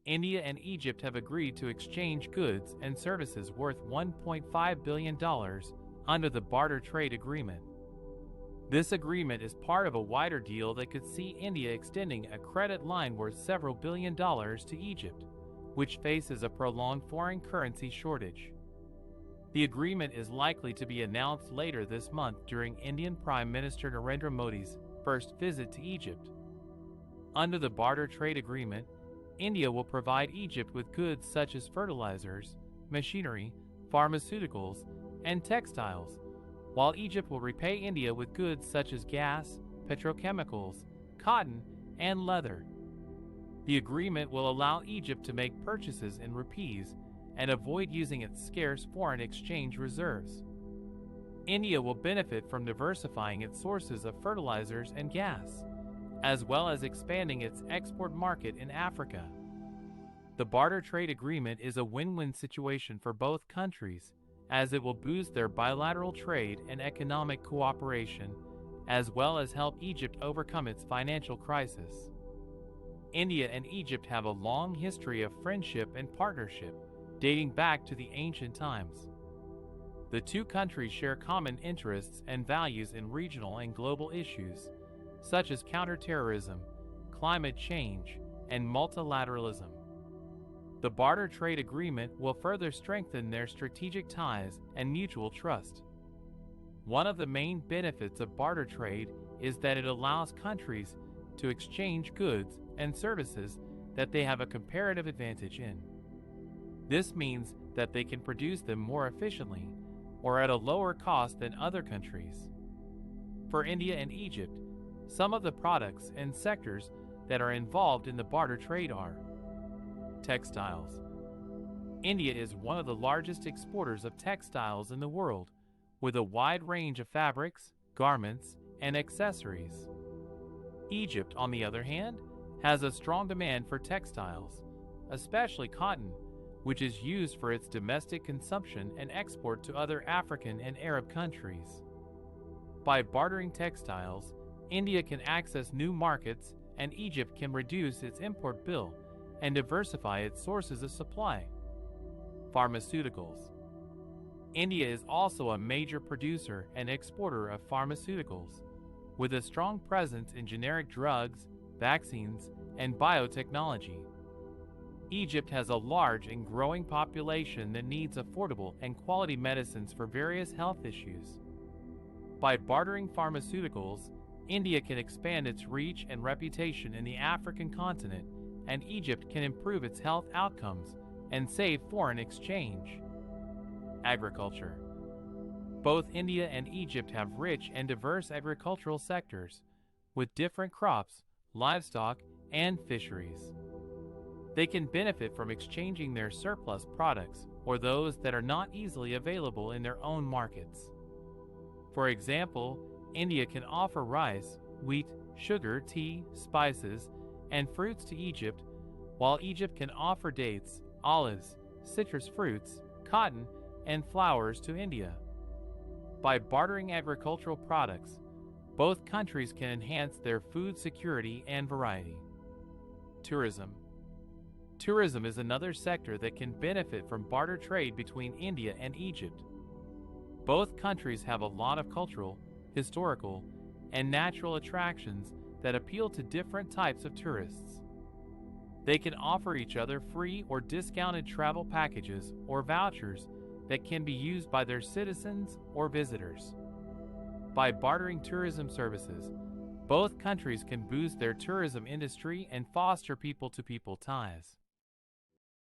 India and Egypt have agreed to exchange goods and services worth $1.5 billion under the Barter Trade Agreement. This agreement is part of a wider deal that could see India extending a credit line worth several $billions to Egypt, which faces a prolonged foreign currency shortage. The agreement is likely to be announced later this month during Indian Prime Minister Narendra Modi's first visit to Egypt. Under the Barter Trade Agreement, India will provide Egypt with goods such as fertilizers, machinery, pharmaceuticals, and textiles, while Egypt will repay India with goods such as gas, petrochemicals, cotton, and leather. The agreement will allow Egypt to make purchases in rupees and avoid using its scarce foreign exchange reserves. India will benefit from diversifying its sources of fertilizers and gas, as well as expanding its export market in Africa. The Barter Trade Agreement is a win-win situation for both countries, as it will boost their bilateral trade and economic cooperation, as well as help Egypt overcome its financial crisis. India and Egypt have a long history of friendship and partnership, dating back to the ancient times. The two countries share common interests and values in regional and global issues, such as counterterrorism, climate change, and multilateralism. The Barter Trade Agreement will further strengthen their strategic ties and mutual trust. One of the main benefits of barter trade is that it allows countries to exchange goods and services that they have a comparative advantage in. This means that they can produce them more efficiently or at a lower cost than other countries. For India and Egypt, some of the products and sectors that are involved in the barter trade are textiles. India is one of the largest exporters of textiles in the world, with a wide range of fabrics, garments, and accessories. Egypt, on the other hand, has a strong demand for textiles, especially cotton, which is used for its domestic consumption and export to other African and Arab countries. By bartering textiles, India can access new markets and Egypt can reduce its import bill and diversify its sources of supply. Pharmaceuticals. India is also a major producer and exporter of pharmaceuticals, with a strong presence in generic drugs, vaccines, and biotechnology. Egypt has a large and growing population that needs affordable and quality medicines for various health issues. By bartering pharmaceuticals, India can expand its reach and reputation in the African continent, and Egypt can improve its health outcomes and save foreign exchange. Agriculture. Both India and Egypt have rich and diverse agricultural sectors, with different crops, livestock, and fisheries. They can benefit from exchanging their surplus products or those that are not easily available in their own markets. For example, India can offer rice, wheat, sugar, tea, spices, and fruits to Egypt, while Egypt can offer dates, olives, citrus fruits, cotton, and flowers to India. By bartering agricultural products, both countries can enhance their food security and variety. Tourism. Tourism is another sector that can benefit from barter trade between India and Egypt. Both countries have a lot of cultural, historical, and natural attractions that appeal to different types of tourists. They can offer each other free or discounted travel packages or vouchers that can be used by their citizens or visitors. By bartering tourism services, both countries can boost their tourism industry and foster people-to-people ties.